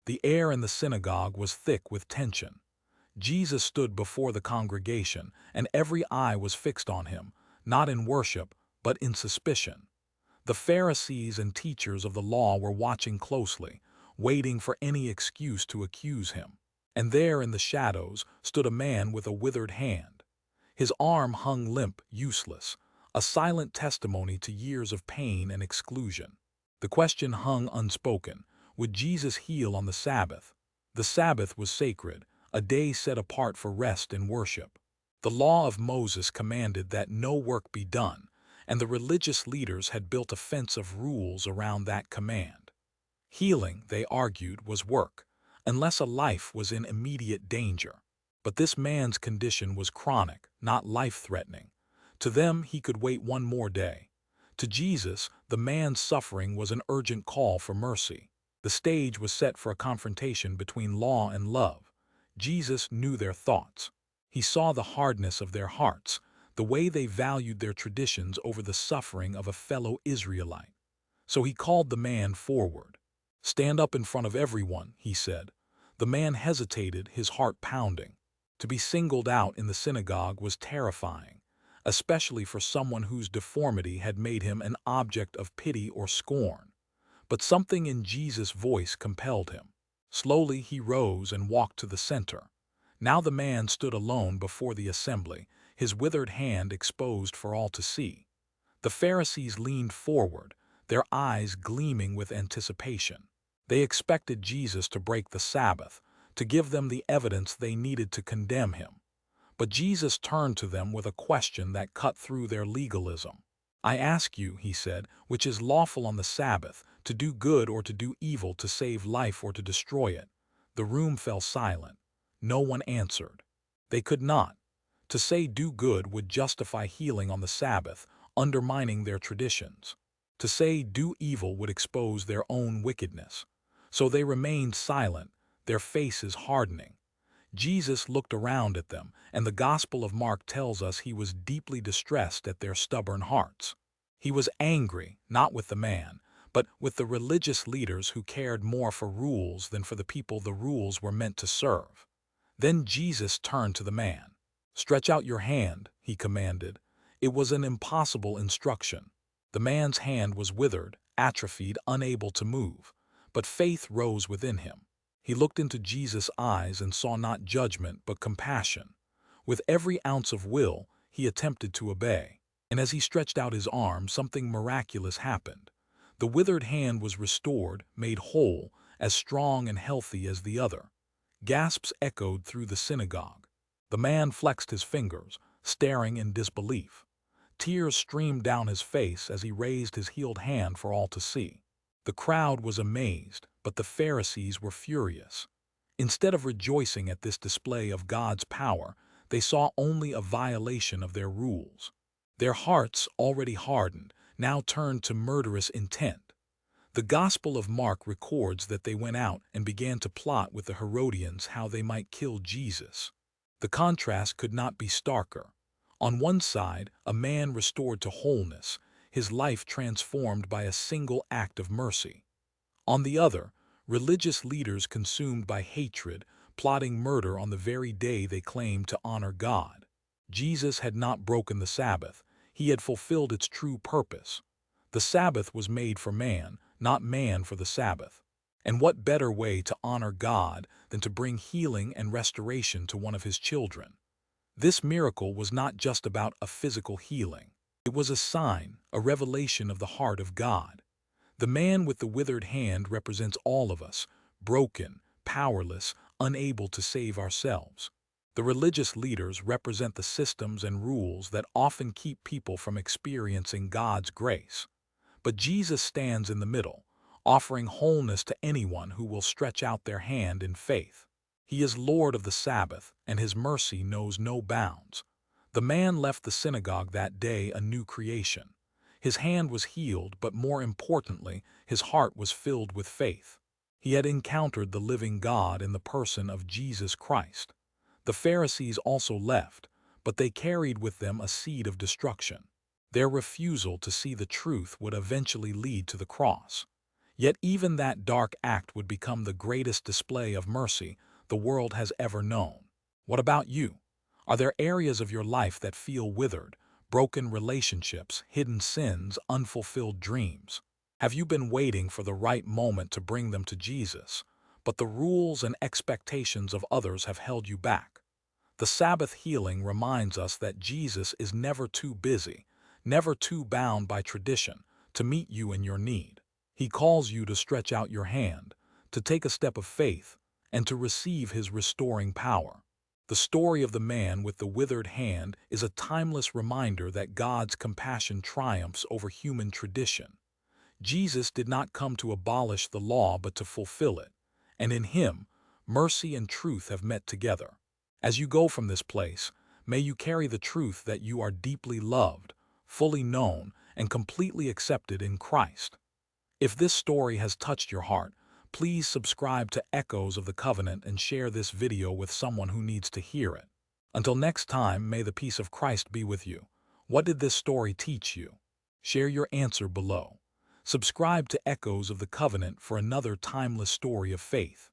The air in the synagogue was thick with tension. Jesus stood before the congregation, and every eye was fixed on him, not in worship, but in suspicion. The Pharisees and teachers of the law were watching closely, waiting for any excuse to accuse him. And there in the shadows stood a man with a withered hand. His arm hung limp, useless, a silent testimony to years of pain and exclusion. The question hung unspoken: would Jesus heal on the Sabbath? The Sabbath was sacred, a day set apart for rest and worship. The law of Moses commanded that no work be done, and the religious leaders had built a fence of rules around that command. Healing, they argued, was work, unless a life was in immediate danger. But this man's condition was chronic, not life-threatening. To them, he could wait one more day. To Jesus, the man's suffering was an urgent call for mercy. The stage was set for a confrontation between law and love. Jesus knew their thoughts. He saw the hardness of their hearts, the way they valued their traditions over the suffering of a fellow Israelite. So he called the man forward. "Stand up in front of everyone," he said. The man hesitated, his heart pounding. To be singled out in the synagogue was terrifying, especially for someone whose deformity had made him an object of pity or scorn. But something in Jesus' voice compelled him. Slowly he rose and walked to the center. Now the man stood alone before the assembly, his withered hand exposed for all to see. The Pharisees leaned forward, their eyes gleaming with anticipation. They expected Jesus to break the Sabbath, to give them the evidence they needed to condemn him. But Jesus turned to them with a question that cut through their legalism. "I ask you," he said, "which is lawful on the Sabbath, to do good or to do evil, to save life or to destroy it?" The room fell silent. No one answered. They could not. To say do good would justify healing on the Sabbath, undermining their traditions. To say do evil would expose their own wickedness. So they remained silent, their faces hardening. Jesus looked around at them, and the Gospel of Mark tells us he was deeply distressed at their stubborn hearts. He was angry, not with the man, but with the religious leaders who cared more for rules than for the people the rules were meant to serve. Then Jesus turned to the man. "Stretch out your hand," he commanded. It was an impossible instruction. The man's hand was withered, atrophied, unable to move. But faith rose within him. He looked into Jesus' eyes and saw not judgment but compassion. With every ounce of will, he attempted to obey. And as he stretched out his arm, something miraculous happened. The withered hand was restored, made whole, as strong and healthy as the other. Gasps echoed through the synagogue. The man flexed his fingers, staring in disbelief. Tears streamed down his face as he raised his healed hand for all to see. The crowd was amazed, but the Pharisees were furious. Instead of rejoicing at this display of God's power, they saw only a violation of their rules. Their hearts, already hardened, now turned to murderous intent. The Gospel of Mark records that they went out and began to plot with the Herodians how they might kill Jesus. The contrast could not be starker. On one side, a man restored to wholeness, his life transformed by a single act of mercy. On the other, religious leaders consumed by hatred, plotting murder on the very day they claimed to honor God. Jesus had not broken the Sabbath. He had fulfilled its true purpose. The Sabbath was made for man, not man for the Sabbath. And what better way to honor God than to bring healing and restoration to one of his children? This miracle was not just about a physical healing. It was a sign, a revelation of the heart of God. The man with the withered hand represents all of us, broken, powerless, unable to save ourselves. The religious leaders represent the systems and rules that often keep people from experiencing God's grace. But Jesus stands in the middle, offering wholeness to anyone who will stretch out their hand in faith. He is Lord of the Sabbath, and his mercy knows no bounds. The man left the synagogue that day a new creation. His hand was healed, but more importantly, his heart was filled with faith. He had encountered the living God in the person of Jesus Christ. The Pharisees also left, but they carried with them a seed of destruction. Their refusal to see the truth would eventually lead to the cross. Yet even that dark act would become the greatest display of mercy the world has ever known. What about you? Are there areas of your life that feel withered, broken relationships, hidden sins, unfulfilled dreams? Have you been waiting for the right moment to bring them to Jesus, but the rules and expectations of others have held you back? The Sabbath healing reminds us that Jesus is never too busy, never too bound by tradition, to meet you in your need. He calls you to stretch out your hand, to take a step of faith, and to receive his restoring power. The story of the man with the withered hand is a timeless reminder that God's compassion triumphs over human tradition. Jesus did not come to abolish the law but to fulfill it, and in him, mercy and truth have met together. As you go from this place, may you carry the truth that you are deeply loved, fully known, and completely accepted in Christ. If this story has touched your heart, please subscribe to Echoes of the Covenant and share this video with someone who needs to hear it. Until next time, may the peace of Christ be with you. What did this story teach you? Share your answer below. Subscribe to Echoes of the Covenant for another timeless story of faith.